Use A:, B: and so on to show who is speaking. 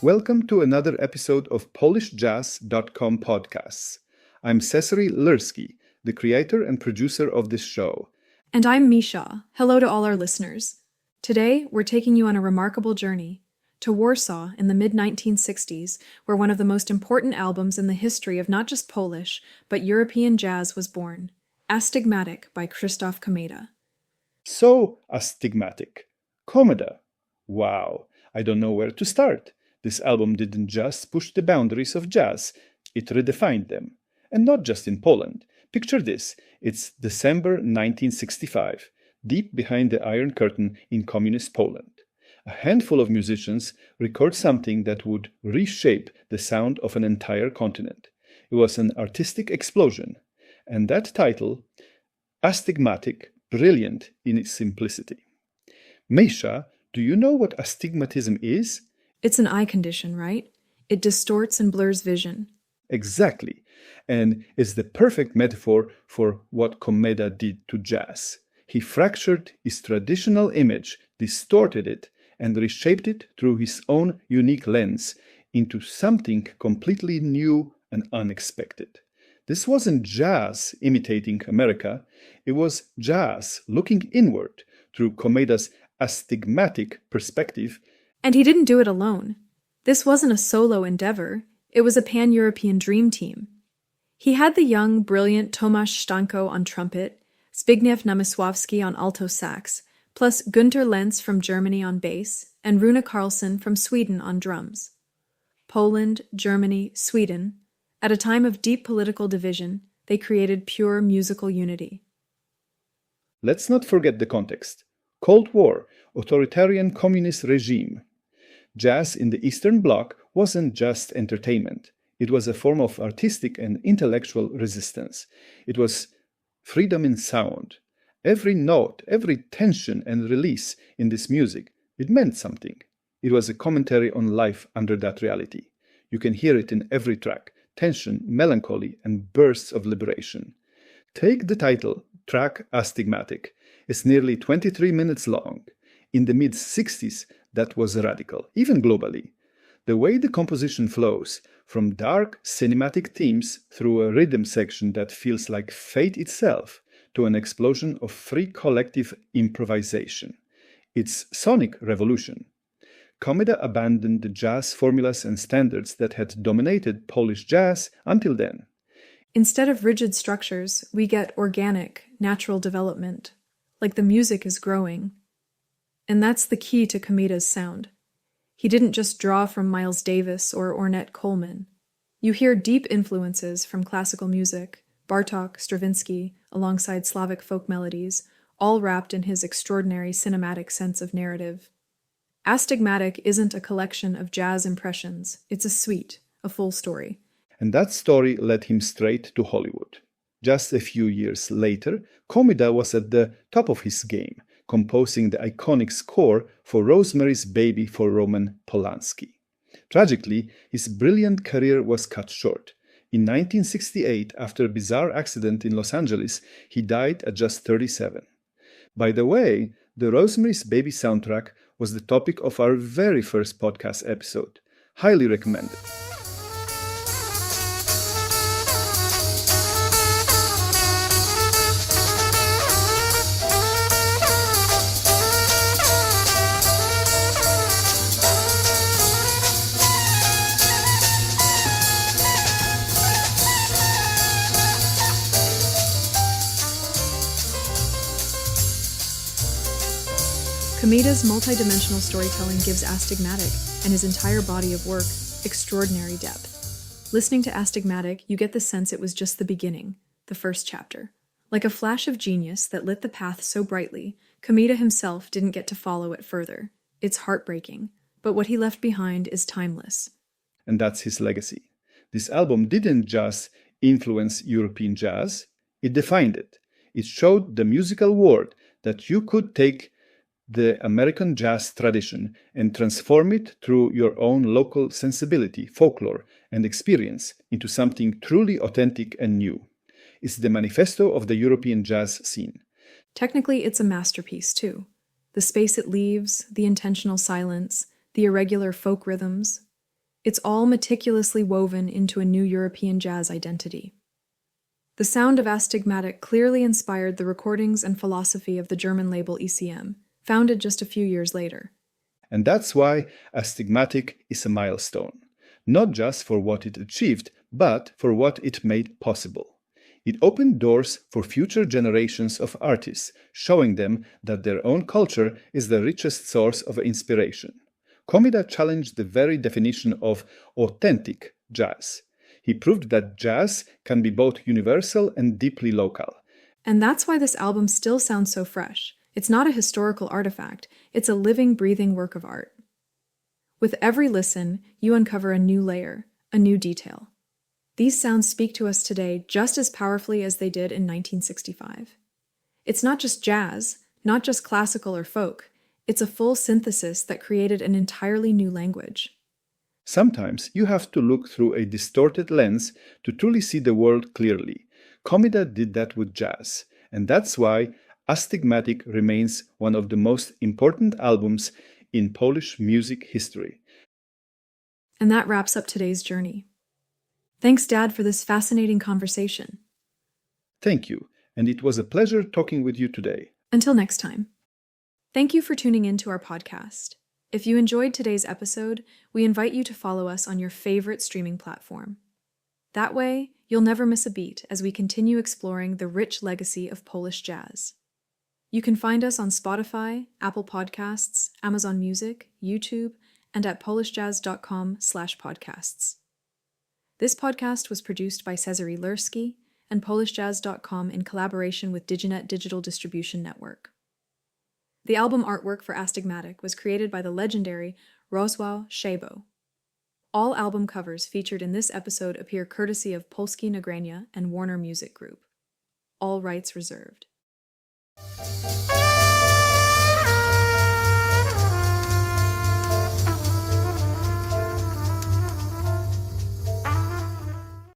A: Welcome to another episode of PolishJazz.com podcasts. I'm Cesary Lyrski, the creator and producer of this show.
B: And I'm Misha. Hello to all our listeners. Today, we're taking you on a remarkable journey to Warsaw in the mid-1960s, where one of the most important albums in the history of not just Polish, but European jazz was born, Astigmatic by Krzysztof Komeda.
A: So astigmatic. Komeda. Wow, I don't know where to start. This album didn't just push the boundaries of jazz, it redefined them. And not just in Poland. Picture this, it's December 1965, deep behind the Iron Curtain in communist Poland. A handful of musicians record something that would reshape the sound of an entire continent. It was an artistic explosion. And that title, Astigmatic, brilliant in its simplicity. Misha, do you know what astigmatism is?
B: It's an eye condition, right? It distorts and blurs vision.
A: Exactly. And is the perfect metaphor for what Komeda did to jazz. He fractured his traditional image, distorted it, and reshaped it through his own unique lens into something completely new and unexpected. This wasn't jazz imitating America, it was jazz looking inward through Komeda's astigmatic perspective.
B: And he didn't do it alone. This wasn't a solo endeavor. It was a pan-European dream team. He had the young, brilliant Tomasz Stanko on trumpet, Zbigniew Namysławski on alto sax, plus Günter Lenz from Germany on bass, and Rune Carlsson from Sweden on drums. Poland, Germany, Sweden. At a time of deep political division, they created pure musical unity.
A: Let's not forget the context. Cold War, authoritarian communist regime. Jazz in the Eastern Bloc wasn't just entertainment. It was a form of artistic and intellectual resistance. It was freedom in sound. Every note, every tension and release in this music, it meant something. It was a commentary on life under that reality. You can hear it in every track, tension, melancholy, and bursts of liberation. Take the title, track Astigmatic. It's nearly 23 minutes long. In the mid-60s, that was radical, even globally. The way the composition flows, from dark cinematic themes through a rhythm section that feels like fate itself, to an explosion of free collective improvisation. It's sonic revolution. Komeda abandoned the jazz formulas and standards that had dominated Polish jazz until then.
B: Instead of rigid structures, we get organic, natural development, like the music is growing. And that's the key to Komeda's sound. He didn't just draw from Miles Davis or Ornette Coleman. You hear deep influences from classical music, Bartók, Stravinsky, alongside Slavic folk melodies, all wrapped in his extraordinary cinematic sense of narrative. Astigmatic isn't a collection of jazz impressions, it's a suite, a full story.
A: And that story led him straight to Hollywood. Just a few years later, Komeda was at the top of his game, composing the iconic score for Rosemary's Baby for Roman Polanski. Tragically, his brilliant career was cut short. In 1968, after a bizarre accident in Los Angeles, he died at just 37. By the way, the Rosemary's Baby soundtrack was the topic of our very first podcast episode. Highly recommended.
B: Komeda's multidimensional storytelling gives Astigmatic and his entire body of work extraordinary depth. Listening to Astigmatic, you get the sense it was just the beginning, the first chapter. Like a flash of genius that lit the path so brightly, Komeda himself didn't get to follow it further. It's heartbreaking, but what he left behind is timeless.
A: And that's his legacy. This album didn't just influence European jazz, it defined it. It showed the musical world that you could take the American jazz tradition and transform it through your own local sensibility, folklore, and experience into something truly authentic and new. It's the manifesto of the European jazz scene.
B: Technically, it's a masterpiece, too. The space it leaves, the intentional silence, the irregular folk rhythms. It's all meticulously woven into a new European jazz identity. The sound of Astigmatic clearly inspired the recordings and philosophy of the German label ECM, founded just a few years later.
A: And that's why Astigmatic is a milestone, not just for what it achieved, but for what it made possible. It opened doors for future generations of artists, showing them that their own culture is the richest source of inspiration. Komeda challenged the very definition of authentic jazz. He proved that jazz can be both universal and deeply local.
B: And that's why this album still sounds so fresh. It's not a historical artifact, it's a living, breathing work of art. With every listen, you uncover a new layer, a new detail. These sounds speak to us today just as powerfully as they did in 1965. It's not just jazz, not just classical or folk, it's a full synthesis that created an entirely new language.
A: Sometimes you have to look through a distorted lens to truly see the world clearly. Komeda did that with jazz, and that's why Astigmatic remains one of the most important albums in Polish music history.
B: And that wraps up today's journey. Thanks, Dad, for this fascinating conversation.
A: Thank you, and it was a pleasure talking with you today.
B: Until next time. Thank you for tuning in to our podcast. If you enjoyed today's episode, we invite you to follow us on your favorite streaming platform. That way, you'll never miss a beat as we continue exploring the rich legacy of Polish jazz. You can find us on Spotify, Apple Podcasts, Amazon Music, YouTube, and at polishjazz.com/podcasts. This podcast was produced by Cezary Lurski and polishjazz.com in collaboration with Diginet Digital Distribution Network. The album artwork for Astigmatic was created by the legendary Warsaw Szabo. All album covers featured in this episode appear courtesy of Polskie Nagrania and Warner Music Group. All rights reserved.